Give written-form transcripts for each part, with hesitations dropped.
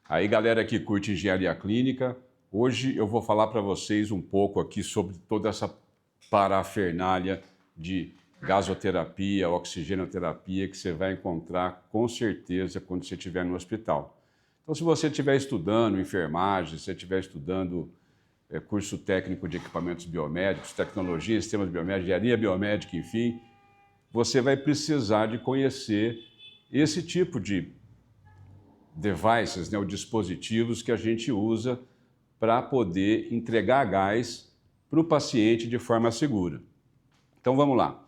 Aí, galera que curte engenharia clínica, hoje eu vou falar para vocês um pouco aqui sobre toda essa parafernália de gasoterapia, oxigenoterapia que você vai encontrar com certeza quando você estiver no hospital. Então, se você estiver estudando enfermagem, se você estiver estudando curso técnico de equipamentos biomédicos, tecnologia, sistemas biomédicos, engenharia biomédica, enfim, você vai precisar de conhecer esse tipo de devices, ou dispositivos que a gente usa para poder entregar gás para o paciente de forma segura. Então vamos lá.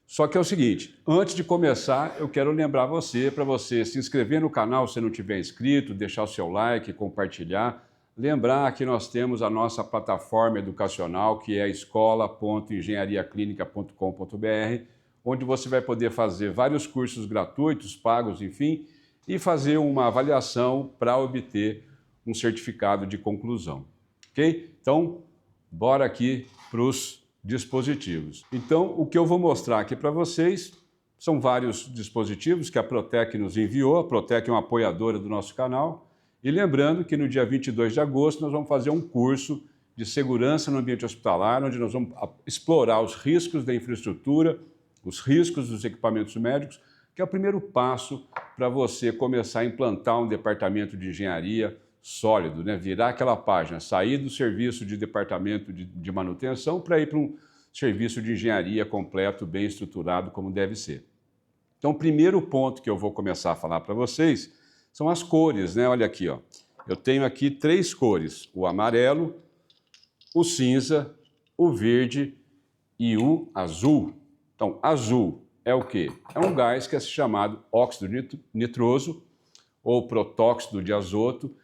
Só que é o seguinte, antes de começar, eu quero lembrar para você se inscrever no canal se não tiver inscrito, deixar o seu like, compartilhar. Lembrar que nós temos a nossa plataforma educacional, que é escola.engenhariaclinica.com.br, onde você vai poder fazer vários cursos gratuitos, pagos, enfim, e fazer uma avaliação para obter um certificado de conclusão. Ok? Então, bora aqui para os dispositivos. Então, o que eu vou mostrar aqui para vocês são vários dispositivos que a Protec nos enviou. A Protec é uma apoiadora do nosso canal. E lembrando que no dia 22 de agosto nós vamos fazer um curso de segurança no ambiente hospitalar, onde nós vamos explorar os riscos da infraestrutura, os riscos dos equipamentos médicos, que é o primeiro passo para você começar a implantar um departamento de engenharia sólido, né? Virar aquela página, sair do serviço de departamento de manutenção para ir para um serviço de engenharia completo, bem estruturado, como deve ser. Então, o primeiro ponto que eu vou começar a falar para vocês são as cores, né? Olha aqui, ó. Eu tenho aqui 3 cores, o amarelo, o cinza, o verde e o azul. Então, azul é o quê? É um gás que é chamado óxido nitroso ou protóxido de azoto,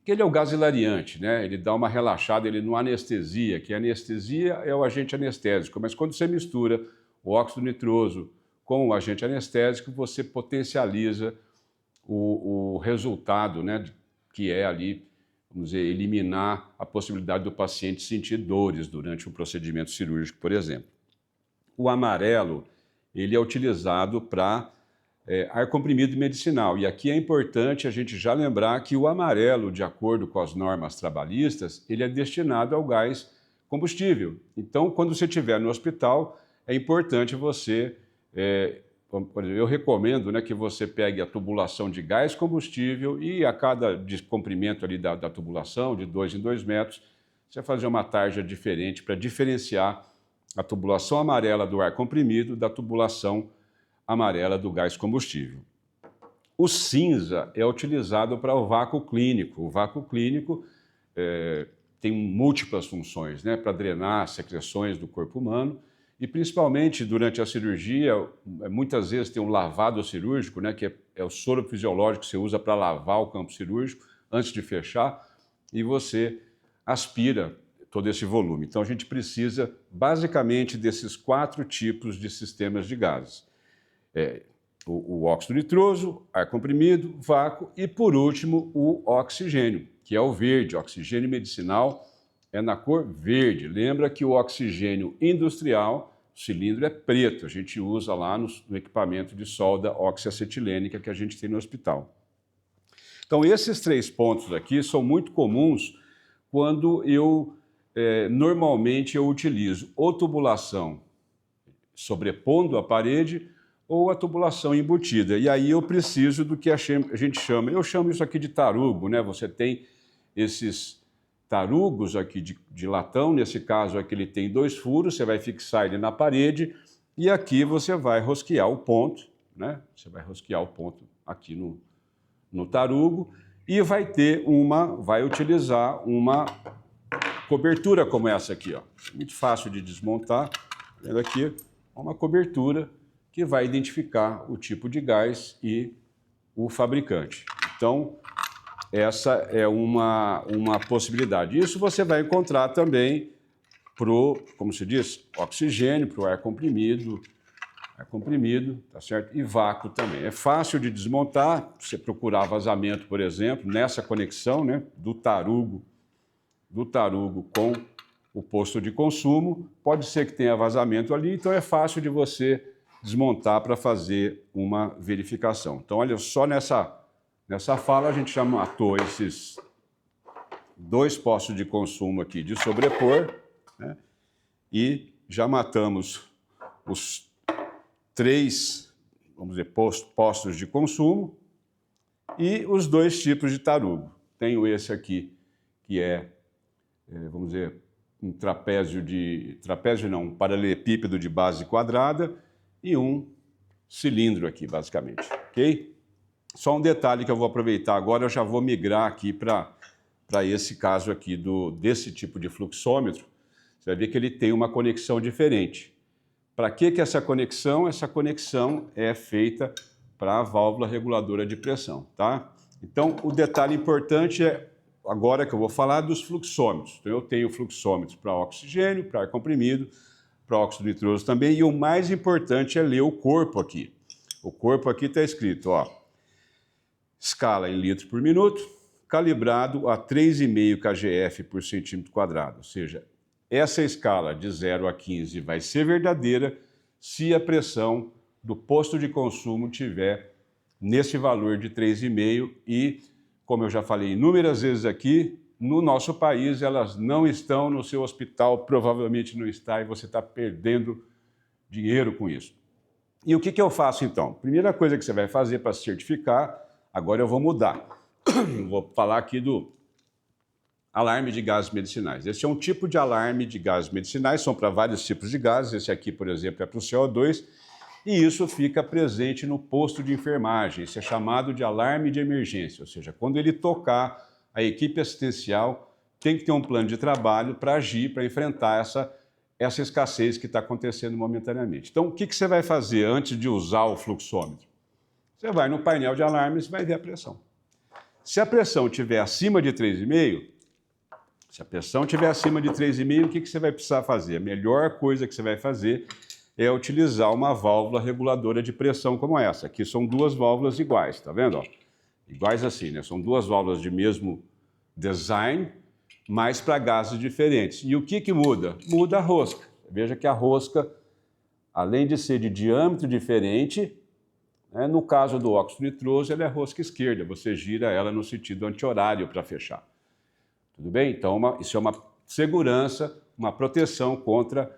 que ele é o gás hilariante, né? Ele dá uma relaxada, ele não anestesia, que a anestesia é o agente anestésico, mas quando você mistura o óxido nitroso com o agente anestésico, você potencializa o resultado, né? Que é ali, vamos dizer, eliminar a possibilidade do paciente sentir dores durante um procedimento cirúrgico, por exemplo. O amarelo, ele é utilizado para ar comprimido medicinal. E aqui é importante a gente já lembrar que o amarelo, de acordo com as normas trabalhistas, ele é destinado ao gás combustível. Então, quando você estiver no hospital, é importante você, por exemplo, eu recomendo, né, que você pegue a tubulação de gás combustível e a cada comprimento ali da tubulação, de 2 em 2 metros, você vai fazer uma tarja diferente para diferenciar a tubulação amarela do ar comprimido da tubulação amarela do gás combustível. O cinza é utilizado para o vácuo clínico. O vácuo clínico tem múltiplas funções, né, para drenar secreções do corpo humano e principalmente durante a cirurgia, muitas vezes tem um lavado cirúrgico, né, que é o soro fisiológico que você usa para lavar o campo cirúrgico antes de fechar e você aspira todo esse volume. Então a gente precisa basicamente desses 4 tipos de sistemas de gases. O óxido nitroso, ar comprimido, vácuo e, por último, o oxigênio, que é o verde. O oxigênio medicinal é na cor verde. Lembra que o oxigênio industrial, o cilindro é preto. A gente usa lá no equipamento de solda oxiacetilênica que a gente tem no hospital. Então, esses 3 pontos aqui são muito comuns quando normalmente eu utilizo ou tubulação sobrepondo a parede ou a tubulação embutida. E aí eu preciso do que a gente chama, eu chamo isso aqui de tarugo, né? Você tem esses tarugos aqui de latão, nesse caso aqui ele tem 2 furos, você vai fixar ele na parede e aqui você vai rosquear o ponto, né? Você vai rosquear o ponto aqui no tarugo e vai utilizar uma cobertura como essa aqui, ó. Muito fácil de desmontar, vendo aqui, uma cobertura que vai identificar o tipo de gás e o fabricante. Então, essa é uma possibilidade. Isso você vai encontrar também para o, como se diz, oxigênio, para o ar comprimido, tá certo? E vácuo também. É fácil de desmontar, você procurar vazamento, por exemplo, nessa conexão, né, do tarugo com o posto de consumo, pode ser que tenha vazamento ali, então é fácil de você desmontar para fazer uma verificação. Então, olha só nessa Nessa fala, a gente já matou esses 2 postos de consumo aqui de sobrepor, né? E já matamos os 3, vamos dizer, postos de consumo e os 2 tipos de tarugo. Tenho esse aqui, que vamos dizer, um um paralelepípedo de base quadrada e um cilindro aqui, basicamente, ok? Só um detalhe que eu vou aproveitar agora, eu já vou migrar aqui para esse caso aqui desse tipo de fluxômetro. Você vai ver que ele tem uma conexão diferente. Para que essa conexão? Essa conexão é feita para a válvula reguladora de pressão, tá? Então, o detalhe importante é, agora que eu vou falar dos fluxômetros. Então, eu tenho fluxômetros para oxigênio, para ar comprimido, para óxido nitroso também, e o mais importante é ler o corpo aqui. O corpo aqui está escrito, ó, escala em litros por minuto, calibrado a 3,5 kgf por centímetro quadrado, ou seja, essa escala de 0 a 15 vai ser verdadeira se a pressão do posto de consumo tiver nesse valor de 3,5 e, como eu já falei inúmeras vezes aqui, no nosso país elas não estão, no seu hospital provavelmente não está e você está perdendo dinheiro com isso. E o que eu faço então? Primeira coisa que você vai fazer para se certificar, agora eu vou mudar. Vou falar aqui do alarme de gases medicinais. Esse é um tipo de alarme de gases medicinais, são para vários tipos de gases. Esse aqui, por exemplo, é para o CO2, e isso fica presente no posto de enfermagem. Isso é chamado de alarme de emergência, ou seja, quando ele tocar, a equipe assistencial tem que ter um plano de trabalho para agir, para enfrentar essa escassez que está acontecendo momentaneamente. Então, o que você vai fazer antes de usar o fluxômetro? Você vai no painel de alarmes e vai ver a pressão. Se a pressão estiver acima de 3,5, o que você vai precisar fazer? A melhor coisa que você vai fazer é utilizar uma válvula reguladora de pressão como essa. Aqui são 2 válvulas iguais, tá vendo? Ó? Iguais assim, né? São 2 válvulas de mesmo design, mas para gases diferentes. E o que muda? Muda a rosca. Veja que a rosca, além de ser de diâmetro diferente, né, no caso do óxido nitroso, ela é rosca esquerda. Você gira ela no sentido anti-horário para fechar. Tudo bem? Então, isso é uma segurança, uma proteção contra,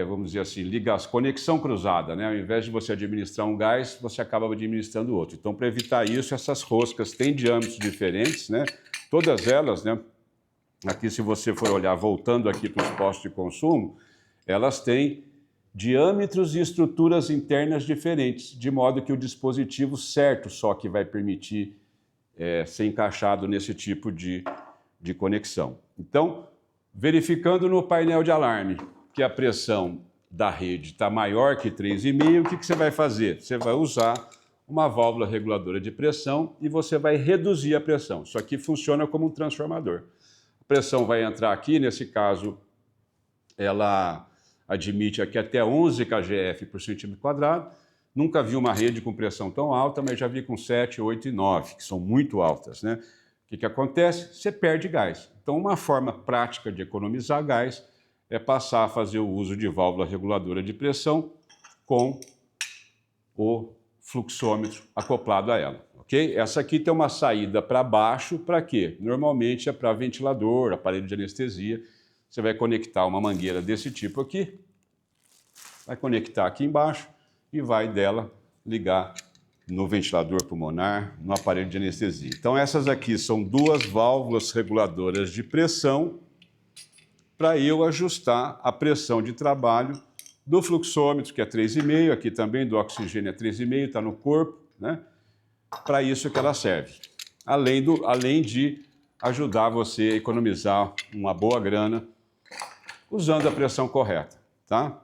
vamos dizer assim, conexão cruzada, né? Ao invés de você administrar um gás, você acaba administrando outro. Então, para evitar isso, essas roscas têm diâmetros diferentes, né? Todas elas, né? Aqui, se você for olhar, voltando aqui para os postos de consumo, elas têm diâmetros e estruturas internas diferentes, de modo que o dispositivo certo só que vai permitir ser encaixado nesse tipo de conexão. Então, verificando no painel de alarme que a pressão da rede está maior que 3,5, o que você vai fazer? Você vai usar uma válvula reguladora de pressão e você vai reduzir a pressão. Isso aqui funciona como um transformador. A pressão vai entrar aqui, nesse caso, ela admite aqui até 11 kgf por centímetro quadrado. Nunca vi uma rede com pressão tão alta, mas já vi com 7, 8 e 9, que são muito altas, né? O que acontece? Você perde gás. Então, uma forma prática de economizar gás é passar a fazer o uso de válvula reguladora de pressão com o fluxômetro acoplado a ela, ok? Essa aqui tem uma saída para baixo, para quê? Normalmente é para ventilador, aparelho de anestesia. Você vai conectar uma mangueira desse tipo aqui, vai conectar aqui embaixo e vai dela ligar no ventilador pulmonar, no aparelho de anestesia. Então, essas aqui são 2 válvulas reguladoras de pressão para eu ajustar a pressão de trabalho do fluxômetro, que é 3,5, aqui também do oxigênio é 3,5, está no corpo, né? Para isso que ela serve. Além de ajudar você a economizar uma boa grana usando a pressão correta, tá?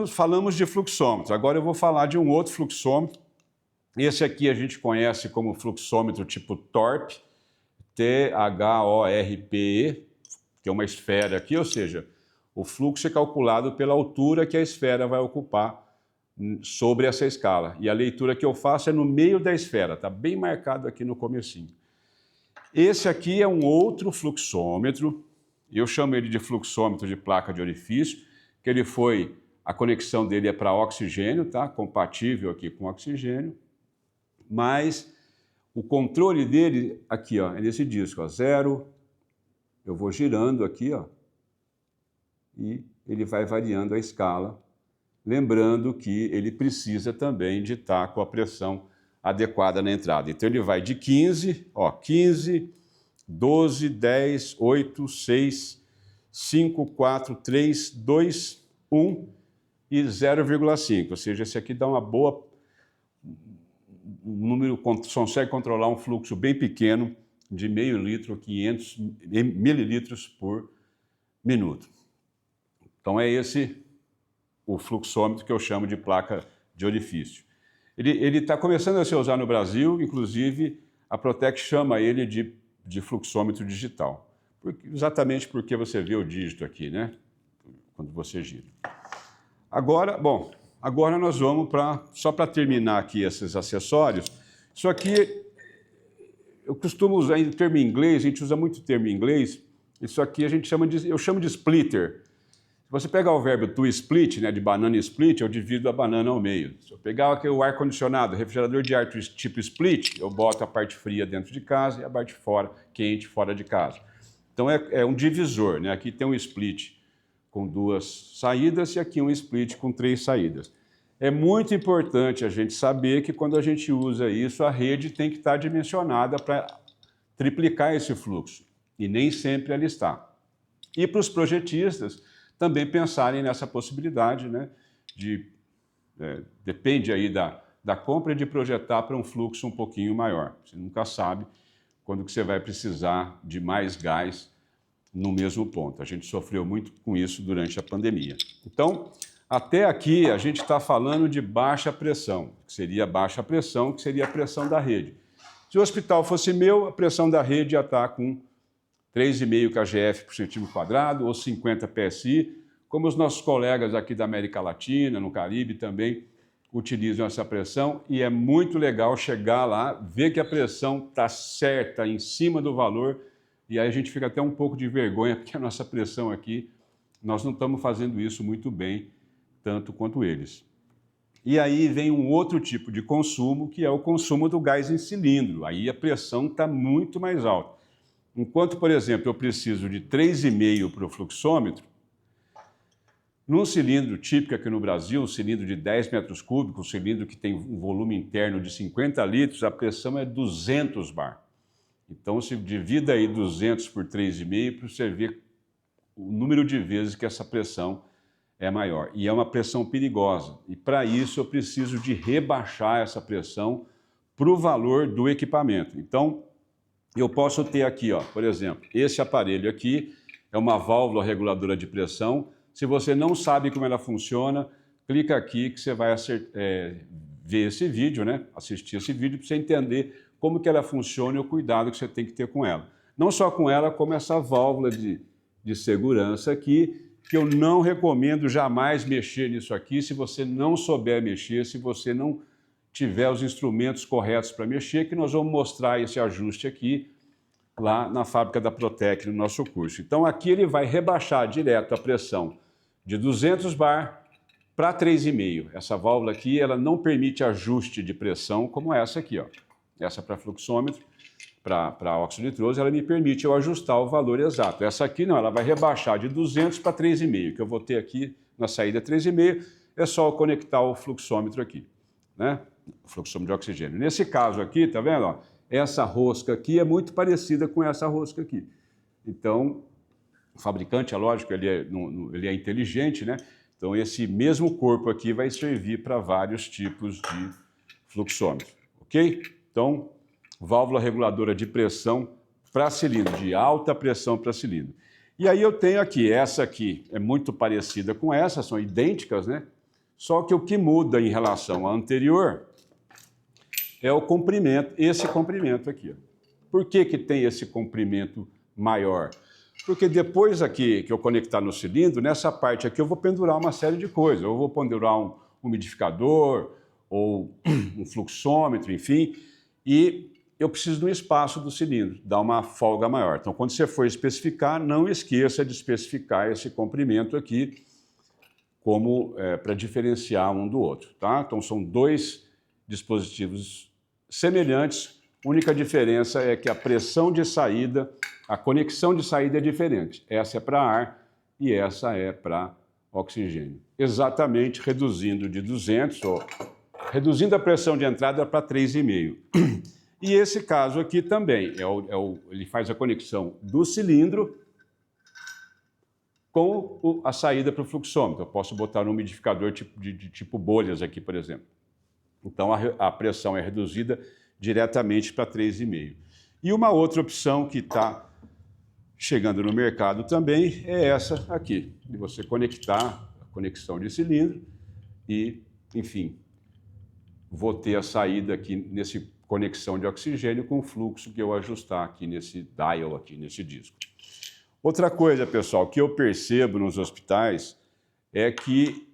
Falamos de fluxômetro, agora eu vou falar de um outro fluxômetro. Esse aqui a gente conhece como fluxômetro tipo TORP, THORPE, que é uma esfera aqui, ou seja, o fluxo é calculado pela altura que a esfera vai ocupar sobre essa escala. E a leitura que eu faço é no meio da esfera, está bem marcado aqui no comecinho. Esse aqui é um outro fluxômetro, eu chamo ele de fluxômetro de placa de orifício, que a conexão dele é para oxigênio, tá? Compatível aqui com oxigênio. mas o controle dele aqui, ó, é nesse disco, ó, 0, eu vou girando aqui, ó, e ele vai variando a escala, lembrando que ele precisa também de estar com a pressão adequada na entrada. Então ele vai de 15, ó, 15, 12, 10, 8, 6, 5, 4, 3, 2, 1 e 0,5. Ou seja, esse aqui dá uma boa... um número, consegue controlar um fluxo bem pequeno de meio litro, 500 mililitros por minuto. Então é esse o fluxômetro que eu chamo de placa de orifício. Ele está começando a ser usado no Brasil, inclusive a Protec chama ele de fluxômetro digital. Exatamente porque você vê o dígito aqui, né? Quando você gira. Agora, bom, agora nós vamos para, só para terminar aqui esses acessórios, isso aqui, eu costumo usar em termo em inglês, a gente usa muito termo em inglês, isso aqui a gente chama de, eu chamo de splitter. Se você pegar o verbo to split, né, de banana split, eu divido a banana ao meio. Se eu pegar aqui o ar-condicionado, refrigerador de ar tipo split, eu boto a parte fria dentro de casa e a parte quente fora de casa. Então é um divisor, né? Aqui tem um split com 2 saídas e aqui um split com 3 saídas. É muito importante a gente saber que quando a gente usa isso, a rede tem que estar dimensionada para triplicar esse fluxo, e nem sempre ela está. E para os projetistas também pensarem nessa possibilidade, né, depende aí da compra, de projetar para um fluxo um pouquinho maior. Você nunca sabe quando que você vai precisar de mais gás no mesmo ponto. A gente sofreu muito com isso durante a pandemia. Então, até aqui a gente está falando de baixa pressão, que seria baixa pressão, que seria a pressão da rede. Se o hospital fosse meu, a pressão da rede ia estar com 3,5 kgf por centímetro quadrado ou 50 PSI, como os nossos colegas aqui da América Latina, no Caribe também utilizam essa pressão, e é muito legal chegar lá, ver que a pressão está certa, em cima do valor, e aí a gente fica até um pouco de vergonha, porque a nossa pressão aqui, nós não estamos fazendo isso muito bem, tanto quanto eles. E aí vem um outro tipo de consumo, que é o consumo do gás em cilindro. Aí a pressão está muito mais alta. Enquanto, por exemplo, eu preciso de 3,5 para o fluxômetro, num cilindro típico aqui no Brasil, um cilindro de 10 metros cúbicos, um cilindro que tem um volume interno de 50 litros, a pressão é 200 bar. Então, se divida aí 200 por 3,5 para você ver o número de vezes que essa pressão é maior. E é uma pressão perigosa. E para isso eu preciso de rebaixar essa pressão para o valor do equipamento. Então, eu posso ter aqui, ó, por exemplo, esse aparelho aqui é uma válvula reguladora de pressão. Se você não sabe como ela funciona, clica aqui que você vai ver esse vídeo, né? Assistir esse vídeo para você entender como que ela funciona e o cuidado que você tem que ter com ela. Não só com ela, como essa válvula de segurança aqui, que eu não recomendo jamais mexer nisso aqui se você não souber mexer, se você não tiver os instrumentos corretos para mexer, que nós vamos mostrar esse ajuste aqui lá na fábrica da Protec, no nosso curso. Então aqui ele vai rebaixar direto a pressão de 200 bar para 3,5. Essa válvula aqui, ela não permite ajuste de pressão como essa aqui, ó. Essa para fluxômetro, para óxido nitroso, ela me permite eu ajustar o valor exato. Essa aqui não, ela vai rebaixar de 200 para 3,5, que eu vou ter aqui na saída 3,5, é só eu conectar o fluxômetro aqui, né? O fluxômetro de oxigênio. Nesse caso aqui, tá vendo? Ó, essa rosca aqui é muito parecida com essa rosca aqui. Então, o fabricante, é lógico, ele é inteligente, né? Então, esse mesmo corpo aqui vai servir para vários tipos de fluxômetro, ok? Então, válvula reguladora de pressão para cilindro, de alta pressão para cilindro. E aí eu tenho aqui, essa aqui é muito parecida com essa, são idênticas, né? Só que o que muda em relação à anterior é o comprimento, esse comprimento aqui. Ó. Por que que tem esse comprimento maior? Porque depois aqui que eu conectar no cilindro, nessa parte aqui eu vou pendurar uma série de coisas. Eu vou pendurar um umidificador ou um fluxômetro, enfim, e eu preciso de um espaço do cilindro, dar uma folga maior. Então, quando você for especificar, não esqueça de especificar esse comprimento aqui como para diferenciar um do outro, tá? Então, são dois dispositivos semelhantes, a única diferença é que a pressão de saída, a conexão de saída é diferente. Essa é para ar e essa é para oxigênio. Exatamente reduzindo de 200, ou reduzindo a pressão de entrada para 3,5. E esse caso aqui também, ele faz a conexão do cilindro com a saída para o fluxômetro. Eu posso botar um umidificador de tipo bolhas aqui, por exemplo. Então a pressão é reduzida diretamente para 3,5. E uma outra opção que está chegando no mercado também é essa aqui, de você conectar a conexão de cilindro e, enfim, vou ter a saída aqui nesse conexão de oxigênio com o fluxo que eu ajustar aqui nesse dial, aqui nesse disco. Outra coisa, pessoal, que eu percebo nos hospitais é que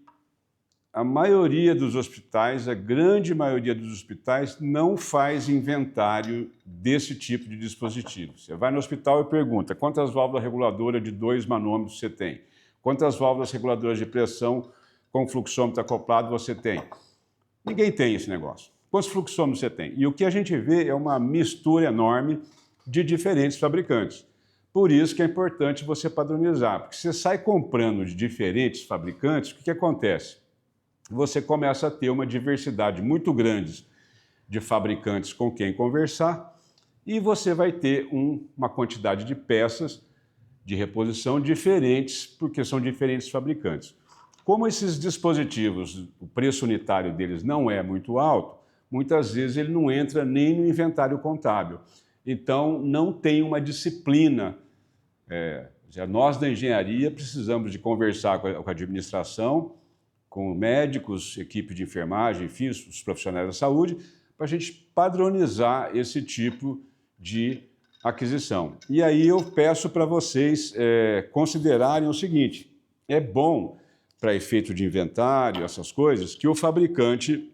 a maioria dos hospitais, a grande maioria dos hospitais, não faz inventário desse tipo de dispositivo. Você vai no hospital e pergunta quantas válvulas reguladoras de 2 manômetros você tem, quantas válvulas reguladoras de pressão com fluxômetro acoplado você tem. Ninguém tem esse negócio. Quantos fluxômetros você tem? E o que a gente vê é uma mistura enorme de diferentes fabricantes. Por isso que é importante você padronizar, porque você sai comprando de diferentes fabricantes, o que acontece? Você começa a ter uma diversidade muito grande de fabricantes com quem conversar e você vai ter uma quantidade de peças de reposição diferentes, porque são diferentes fabricantes. Como esses dispositivos, o preço unitário deles não é muito alto, muitas vezes ele não entra nem no inventário contábil. Então, não tem uma disciplina. Nós da engenharia precisamos de conversar com a administração, com médicos, equipe de enfermagem, enfim, os profissionais da saúde, para a gente padronizar esse tipo de aquisição. E aí eu peço para vocês considerarem o seguinte, é bom, para efeito de inventário, essas coisas, que o fabricante,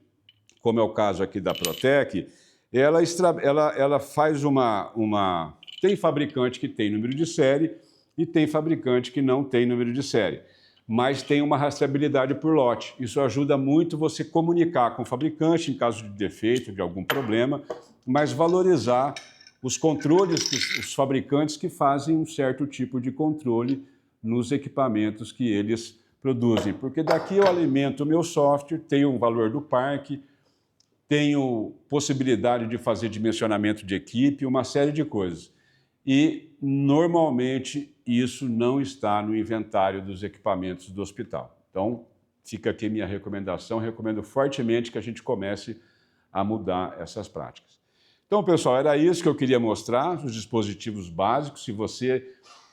como é o caso aqui da Protec, ela faz Tem fabricante que tem número de série e tem fabricante que não tem número de série, mas tem uma rastreabilidade por lote. Isso ajuda muito você comunicar com o fabricante em caso de defeito, de algum problema, mas valorizar os controles, os fabricantes que fazem um certo tipo de controle nos equipamentos que eles produzem. Porque daqui eu alimento o meu software, tenho um valor do parque, tenho possibilidade de fazer dimensionamento de equipe, uma série de coisas. E, normalmente, isso não está no inventário dos equipamentos do hospital. Então, fica aqui minha recomendação, recomendo fortemente que a gente comece a mudar essas práticas. Então, pessoal, era isso que eu queria mostrar, os dispositivos básicos. Se você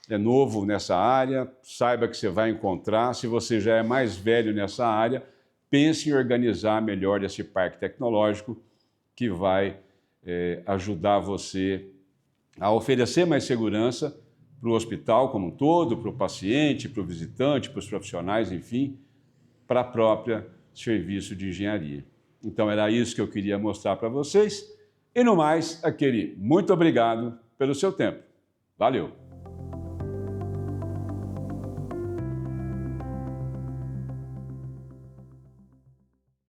é novo nessa área, saiba que você vai encontrar. Se você já é mais velho nessa área, pense em organizar melhor esse parque tecnológico que vai ajudar você a oferecer mais segurança para o hospital como um todo, para o paciente, para o visitante, para os profissionais, enfim, para o próprio serviço de engenharia. Então era isso que eu queria mostrar para vocês. E no mais, aquele muito obrigado pelo seu tempo. Valeu!